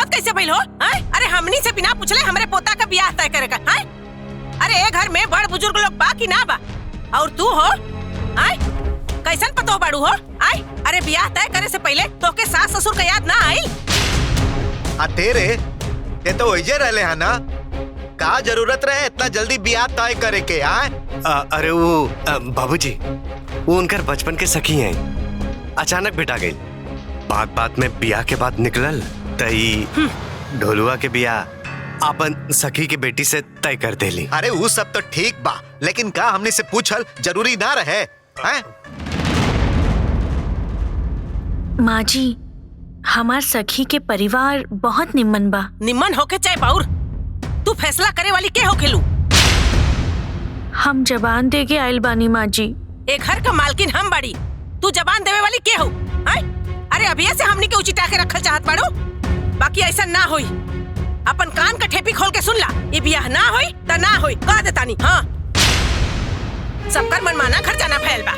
हिम्मत कैसे भइल हो? अरे हमनी से बिना पूछले हमरे पोता का ब्याह तय करेगा? अरे ए घर में बड़ बुजुर्ग लोग बा कि ना बा? और तू हो कैसन पतो बाड़ू हो? अरे ब्याह तय करे से पहले तोके सास ससुर का याद ना आई? तेरे ये तो वही रहले है ना, का जरूरत रहे इतना जल्दी ब्याह तय करे के? अरे वो बाबूजी, वो उनकर बचपन के सखी हैं, अचानक भेटा गई। बात बात में ब्याह के बाद निकलल तई ढोलुआ के ब्याह अपन सखी के बेटी से तय कर देली। अरे वो सब तो ठीक बा, लेकिन का हमने से पूछल जरूरी ना रहे? माँ जी, हमार सखी के परिवार बहुत निम्मन बा। निम्मन होके चाहे बाउर, तू फैसला करे वाली के हो खेलू? हम जबान दे के आयल बानी माँ जी। एक घर का मालकिन हम बाड़ी, तू जबान देवे वाली के हो? अरे अभी से हमनी के उचिटा के रखल चाहत बाड़ो, बाकी ऐसा ना होई। अपन कान का ठेपी खोल के सुन ला, ये ब्याह ना होई त ना होई, कह देतानी। हाँ, सबकर मनमाना घर जाना फैल बा।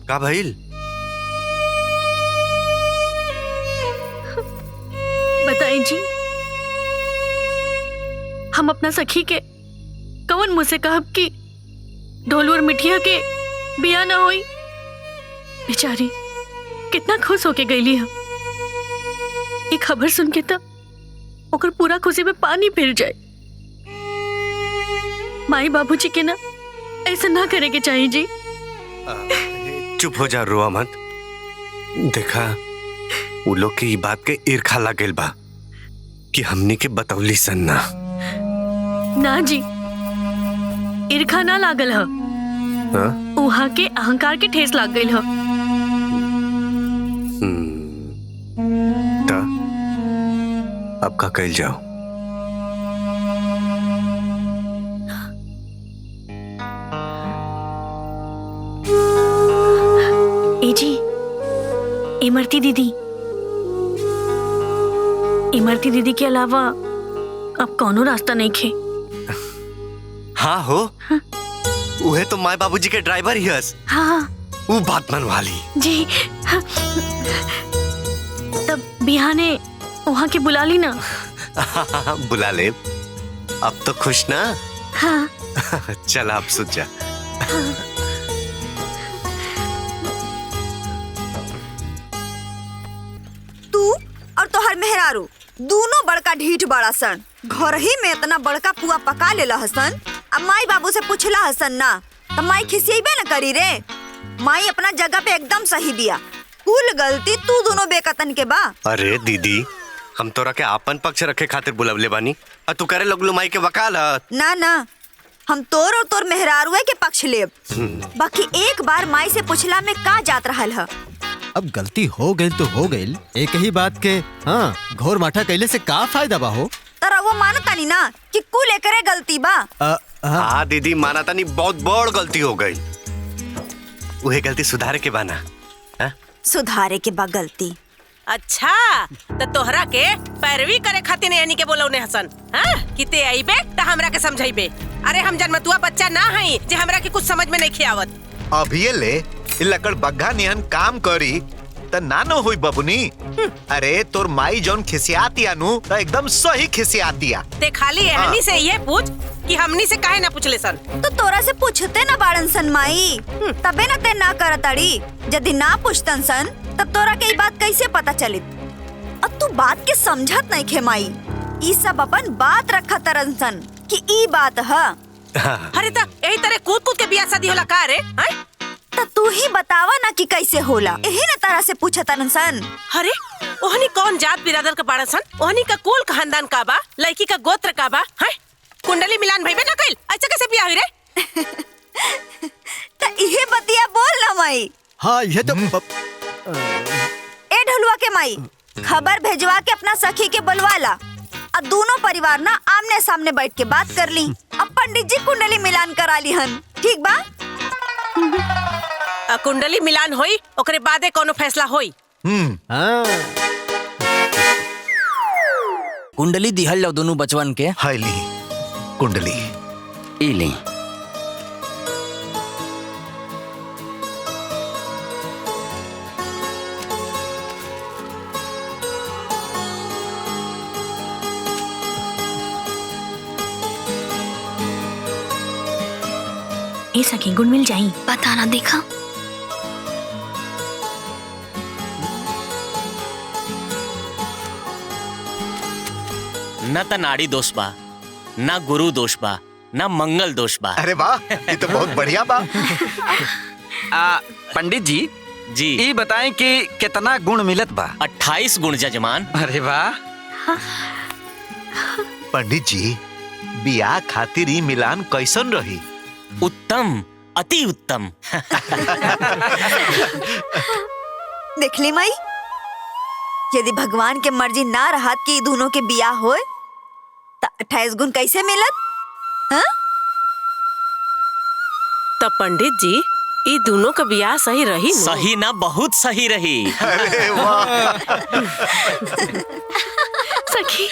का भइल? बताई जी, हम अपना सखी के कौन मुँह से कहब कि ढोलू और मिठिया के बिया ना होई? बेचारी कितना खुश होके गईली हम। ये खबर सुन के तो ओकर पूरा खुशी में पानी फिर जाए। माई बाबूजी के ना ऐसा ना करे के चाहिए जी। चुप हो जा, रोआ मत। देखा, वो लोग के ये बात के ईर्खा लागेल बा कि हमनी के बतौली सन ना। ना जी, ईर्खा ना लागल ह, उहा के अहंकार के ठेस लाग गइल ह। अब का कइल जाओ? इमरती दीदी के अलावा अब कौनो रास्ता नहीं खे। हाँ हो, उहे तो माय बाबूजी के ड्राइवर ही हस। हाँ, वो बात मनवा ली जी। हाँ। तब बिहाने वहाँ के बुला ली ना। बुला ले। अब तो खुश ना? हाँ। चल आप सुत जा। तोहर मेहरारू दोनों बड़का ढीठ बड़ा सन, घर ही में इतना बड़का पुआ पका लेला हसन। अब माई बाबू से पूछला हसन ना तो माई खिसियबे न करी रे। माई अपना जगह पे एकदम सही बिया, कुल गलती तू दोनों बेकतन के बा। अरे दीदी, हम तोरा के आपन पक्ष रखे खातिर बुलवले बानी, और तू करे लगलू माई के वकालत। ना ना, हम तोर और तोर मेहरारुए के पक्ष लेब। बाकी एक बार माई से पूछला में का जात रहल ह। अब गलती हो गई तो हो गई, एक ही बात के घोर माठा कैले से का फायदा बा हो? तरा वो मानतानी ना कि कुल एकरे गलती बा। हाँ दीदी, मानता नहीं, बहुत बड़ गलती हो गई। उहे गलती सुधारे के बाना। सुधारे के बा गलती। अच्छा, तो तोहरा के पैरवी करे खातिर यानी के बोलौने हसन, कि ते आइबे त हमरा के समझाइबे। अरे हम जन्मतुआ बच्चा ना हई जे हमरा के कुछ समझ में नहीं खियावत। अभी ये ले लकड़ बग्घा निहन काम करी त नानो हुई बबुनी। अरे तोर माई जौन खिसियातिया नु त एकदम सही खिसियातिया। ते खाली एहनी से ये पूछ कि हमनी से काहे ना पूछले सन? तो तोरा से पूछते ना बाड़न सन माई, तबे ना ते ना करताड़ी। यदि ना पूछतन सन तब तोरा के ई बात कैसे पता चलित? अब तू बात के समझत नहीं खे माई। ई सब अपन बात रखा तरन सन कि ई बात ह। अरे त यही तरह कूद कूद के बियाह शादी होला का रे? त तू ही बतावा ना कि कैसे होला, यही ना तारा से पूछतन सन। अरे ओहनी कौन जात बिरादर का बाड़ा सन? ओहनी का कुल खानदान का बा? लड़की का गोत्र का बा? कुंडली मिलान भइबे ना कइल, ऐसे कैसे बियाह हुई रे? तो इहे बतिया बोल ना माई। हाँ ये तो ए ढोलुआ के माई, खबर भेजवा के अपना सखी के बुलवाला और दोनों परिवार ना आमने सामने बैठ के बात कर ली। अब पंडित जी कुंडली मिलान करा ली हन, ठीक बा? कुंडली मिलान होई, ओकरे बादे कोनो फैसला होई। हाँ कुंडली दिहल जाओ दोनों बचवन के। हाय ली कुंडली। ई ली। ए सखी गुण मिल जाई। बताना देखा। न त नाड़ी दोष बा, न गुरु दोष बा, न मंगल दोष बा। अरे वाह, ये तो बहुत बढ़िया बा। पंडित जी जी ये बताएं कि कितना गुण मिलत बा। 28 गुण जजमान। अरे वाह। पंडित जी, बियाह खातिर ई मिलान कैसन रही? उत्तम, अति उत्तम। देख ली माई, यदि भगवान के मर्जी ना रहत कि दोनों के बियाह होए तो 28 गुण कैसे मिलत? हाँ? तब पंडित जी, ई दोनों का बियाह सही रही न? सही ना, बहुत सही रही। अरे वाह। सखी